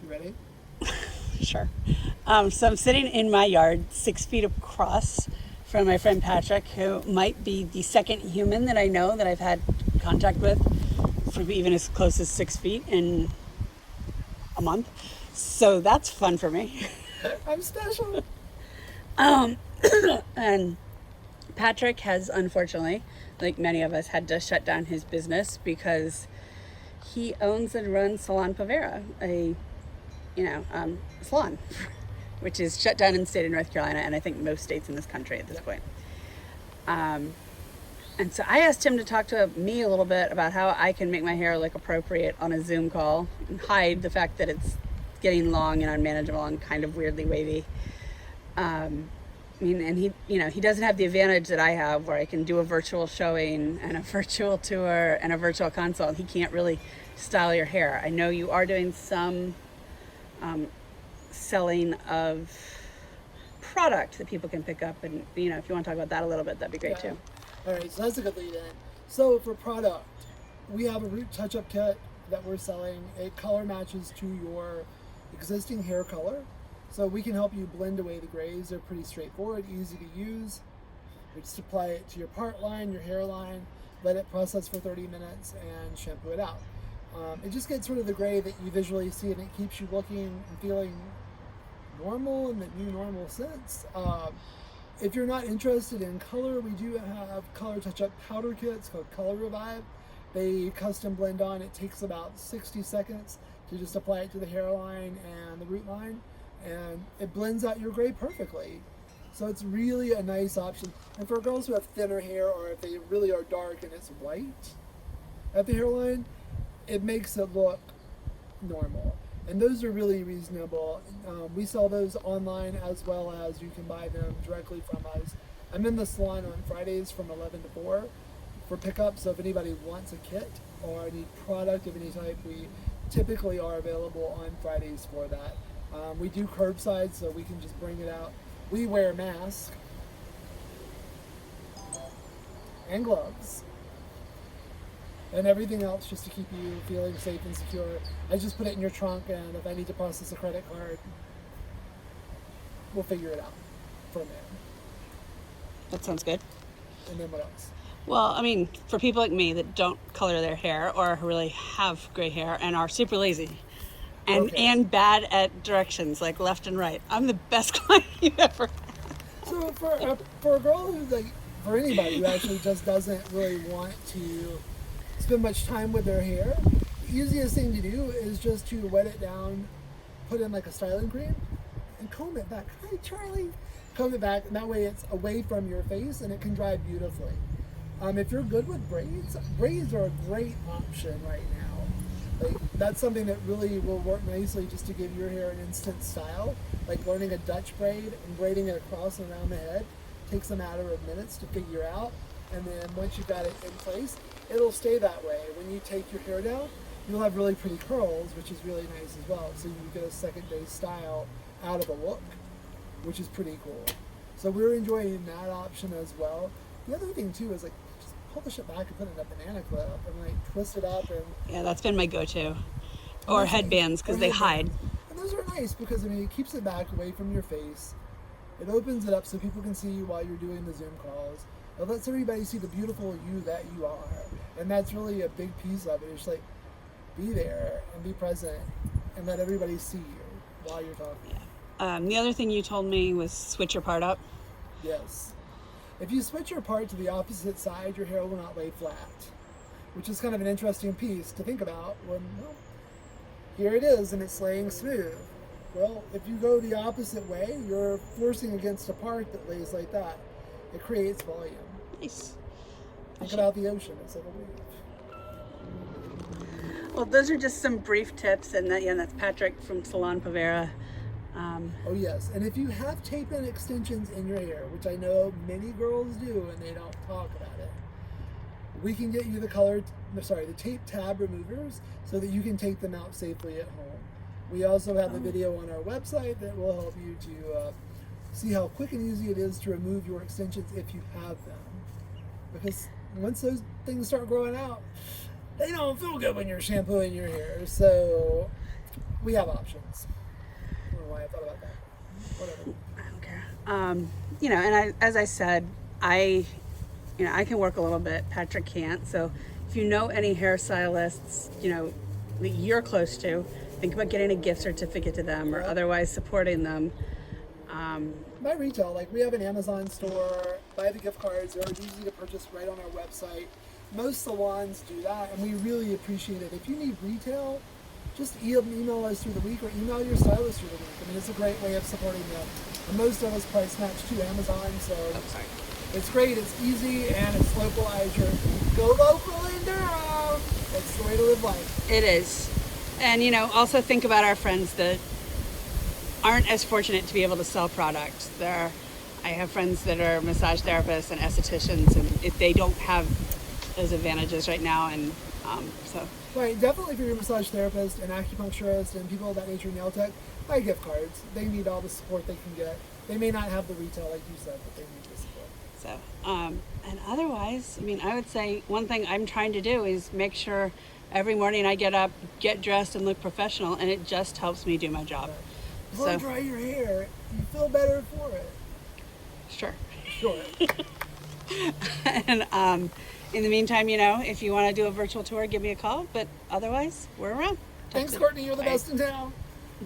You ready? Sure. So I'm sitting in my yard, 6 feet across from my friend Patrick, who might be the second human that I know that I've had contact with for even as close as 6 feet in a month. So that's fun for me. I'm special. And Patrick has, unfortunately, like many of us, had to shut down his business because he owns and runs Salon Povera, a salon, which is shut down in the state of North Carolina, and I think most states in this country at this point. And so I asked him to talk to me a little bit about how I can make my hair look appropriate on a Zoom call and hide the fact that it's getting long and unmanageable and kind of weirdly wavy. And he doesn't have the advantage that I have, where I can do a virtual showing and a virtual tour and a virtual consult. He can't really style your hair. I know you are doing some selling of product that people can pick up, and if you want to talk about that a little bit, that'd be great too. All right, so that's a good lead in. So for product, we have a root touch-up kit that we're selling. It color matches to your existing hair color. So we can help you blend away the grays. They're pretty straightforward, easy to use. We just apply it to your part line, your hairline, let it process for 30 minutes and shampoo it out. It just gets rid of the gray that you visually see, and it keeps you looking and feeling normal in the new normal sense. If you're not interested in color, we do have color touch-up powder kits called Color Revive. They custom blend on. It takes about 60 seconds to just apply it to the hairline and the root line, and it blends out your gray perfectly. So it's really a nice option. And for girls who have thinner hair, or if they really are dark and it's white at the hairline, it makes it look normal. And those are really reasonable. We sell those online, as well as you can buy them directly from us. I'm in the salon on Fridays from 11 to 4 for pickup, so if anybody wants a kit or need product of any type, we typically are available on Fridays for that. We do curbside, so we can just bring it out. We wear masks and gloves and everything else just to keep you feeling safe and secure. I just put it in your trunk, and if I need to process a credit card, we'll figure it out from there. That sounds good. And then what else? Well, I mean, for people like me that don't color their hair or really have gray hair and are super lazy and bad at directions, like left and right, I'm the best client you've ever had. So for a girl who's like, for anybody who actually just doesn't really want to spend much time with their hair, the easiest thing to do is just to wet it down, put in like a styling cream, and comb it back. Hi, Charlie. Comb it back, and that way it's away from your face and it can dry beautifully. If you're good with braids, braids are a great option right now. Like, that's something that really will work nicely just to give your hair an instant style. Like learning a Dutch braid and braiding it across and around the head takes a matter of minutes to figure out. And then once you've got it in place, it'll stay that way. When you take your hair down, you'll have really pretty curls, which is really nice as well. So you get a second day style out of a look, which is pretty cool. So we're enjoying that option as well. The other thing too is like, just push it back and put it in a banana clip and like twist it up. And yeah, that's been my go-to. Or headbands, because they hide. And those are nice because, I mean, it keeps it back away from your face. It opens it up so people can see you while you're doing the Zoom calls. It lets everybody see the beautiful you that you are. And that's really a big piece of it. It's like, be there and be present and let everybody see you while you're talking. Yeah. The other thing you told me was switch your part up. Yes. If you switch your part to the opposite side, your hair will not lay flat, which is kind of an interesting piece to think about when, well, here it is and it's laying smooth. Well, if you go the opposite way, you're forcing against a part that lays like that. It creates volume. Nice. Think about the ocean. It's like a wave. Well, those are just some brief tips, and that's Patrick from Salon Povera. Oh yes, and if you have tape-in extensions in your hair, which I know many girls do and they don't talk about it, we can get you the tape tab removers so that you can take them out safely at home. We also have a video on our website that will help you to see how quick and easy it is to remove your extensions if you have them. Because once those things start growing out, they don't feel good when you're shampooing your hair. So we have options. I don't know why I thought about that. Whatever. I don't care. You know, and as I said, I can work a little bit. Patrick can't. So if you know any hairstylists, you know, that you're close to, think about getting a gift certificate to them or otherwise supporting them. Buy retail, like we have an Amazon store, buy the gift cards, they're easy to purchase right on our website. Most salons do that, and we really appreciate it. If you need retail, just email us through the week or email your stylist through the week. I mean, it's a great way of supporting them. And most of us price match to Amazon, so it's great, it's easy, and it's localized. Go local in Durham. That's the way to live life. It is. And, you know, also think about our friends that aren't as fortunate to be able to sell products. I have friends that are massage therapists and estheticians, and if they don't have those advantages right now, and so. Right, definitely for your massage therapist and acupuncturist and people of that nature, nail tech, buy gift cards. They need all the support they can get. They may not have the retail like you said, but they need the support. So, and otherwise, I mean, I would say one thing I'm trying to do is make sure every morning I get up, get dressed, and look professional, and it just helps me do my job. Right. Before you dry your hair, you feel better for it. Sure. Sure. And in the meantime, you know, if you want to do a virtual tour, give me a call. But otherwise, we're around. Thanks, Courtney. You're the best in town.